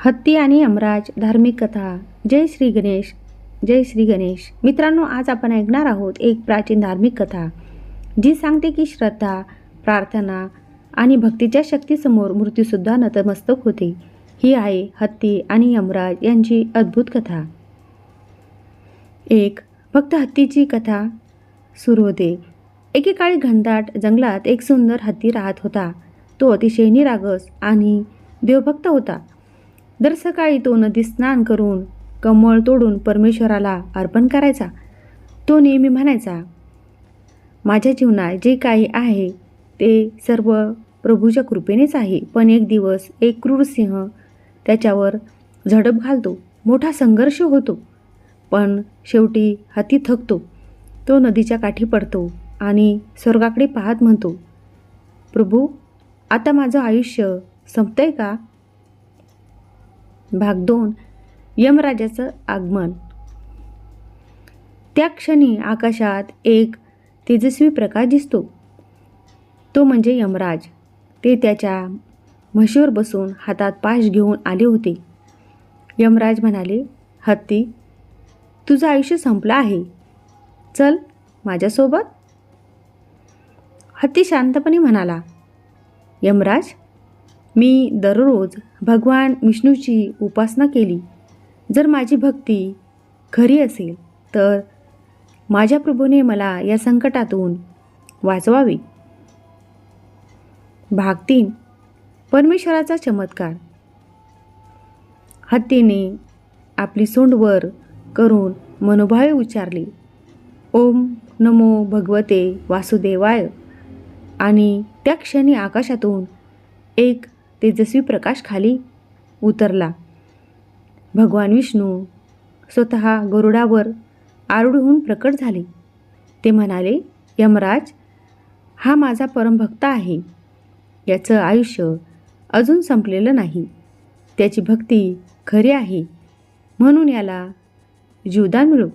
हत्ती आणि यमराज धार्मिक कथा. जय श्री गणेश. जय श्री गणेश. मित्रांनो, आज आपण ऐकणार आहोत एक प्राचीन धार्मिक कथा जी सांगते की श्रद्धा, प्रार्थना आणि भक्तीच्या शक्तीसमोर मृत्यूसुद्धा नतमस्तक होते. ही आहे हत्ती आणि यमराज यांची अद्भुत कथा. एक फक्त हत्तीची कथा सुरू होते. एकेकाळी घनदाट जंगलात एक सुंदर हत्ती राहत होता. तो अतिशय निरागस आणि देवभक्त होता. दर सकाळी तो नदीत स्नान करून कमळ तोडून परमेश्वराला अर्पण करायचा. तो नेहमी म्हणायचा, माझ्या जीवनात जे काही आहे ते सर्व प्रभूच्या कृपेनेच आहे. पण एक दिवस एक क्रूर सिंह त्याच्यावर झडप घालतो. मोठा संघर्ष होतो, पण शेवटी हत्ती थकतो. तो नदीच्या काठी पडतो आणि स्वर्गाकडे पाहत म्हणतो, प्रभू, आता माझं आयुष्य संपतंय का? भाग 2. यमराजाचं आगमन. त्या क्षणी आकाशात एक तेजस्वी प्रकाश दिसतो. तो म्हणजे यमराज. ते त्याच्या म्हशीवर बसून हातात पाश घेऊन आले होते. यमराज म्हणाले, हत्ती, तुझं आयुष्य संपलं आहे. चल माझ्यासोबत. हत्ती शांतपणे म्हणाला, यमराज, मी दररोज भगवान विष्णूची उपासना केली. जर माझी भक्ती खरी असेल तर माझ्या प्रभूने मला या संकटातून वाचवावे. भाग 3. परमेश्वराचा चमत्कार. हत्तीने आपली सोंड वर करून मनोभावे उच्चारले, ओम नमो भगवते वासुदेवाय. आणि त्या क्षणी आकाशातून एक तेजस्वी प्रकाश खाली उतरला. भगवान विष्णू स्वतः गरुडावर आरूढ होऊन प्रकट झाले. ते म्हणाले, यमराज, हा माझा परमभक्त आहे. याचं आयुष्य अजून संपलेलं नाही. त्याची भक्ती खरी आहे, म्हणून याला जीवदान मिळो.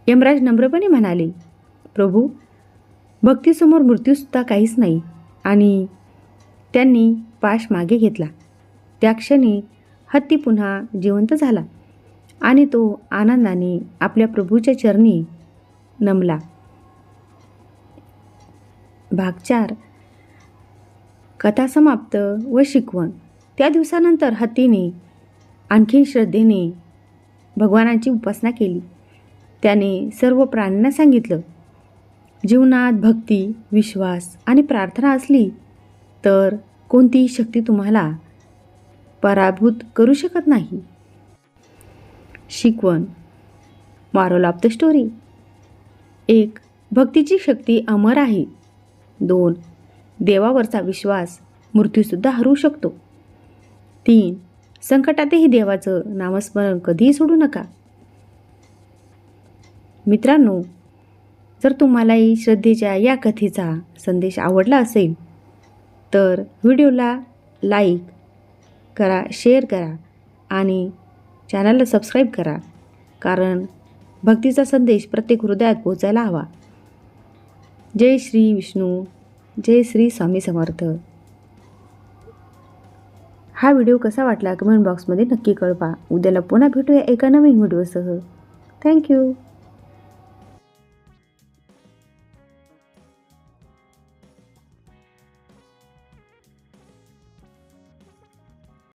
यमराज नम्रपणे म्हणाले, प्रभू, भक्तीसमोर मृत्यूसुद्धा काहीच नाही. आणि त्यांनी पाश मागे घेतला. त्या क्षणी हत्ती पुन्हा जिवंत झाला आणि तो आनंदाने आपल्या प्रभूच्या चरणी नमला. भाग 4. कथा समाप्त व शिकवण. त्या दिवसानंतर हत्तीने आणखी श्रद्धेने भगवानाची उपासना केली. त्याने सर्व प्राण्यांना सांगितलं, जीवनात भक्ती, विश्वास आणि प्रार्थना असली तर कोणतीही शक्ती तुम्हाला पराभूत करू शकत नाही. शिकवण. Moral of the story. 1. भक्तीची शक्ती अमर आहे. 2. देवावरचा विश्वास मृत्यूसुद्धा हरवू शकतो. 3. संकटातही देवाचं नामस्मरण कधीही सोडू नका. मित्रांनो, जर तुम्हालाही श्रद्धेच्या या कथेचा संदेश आवडला असेल तर व्हिडिओला लाईक करा, शेअर करा आणि चॅनलला सबस्क्राईब करा, कारण भक्तीचा संदेश प्रत्येक हृदयात पोचायला हवा. जय श्री विष्णू. जय श्री स्वामी समर्थ. हा व्हिडिओ कसा वाटला कमेंट बॉक्समध्ये नक्की कळवा. उद्याला पुन्हा भेटूया एका नवीन व्हिडिओसह. थँक्यू.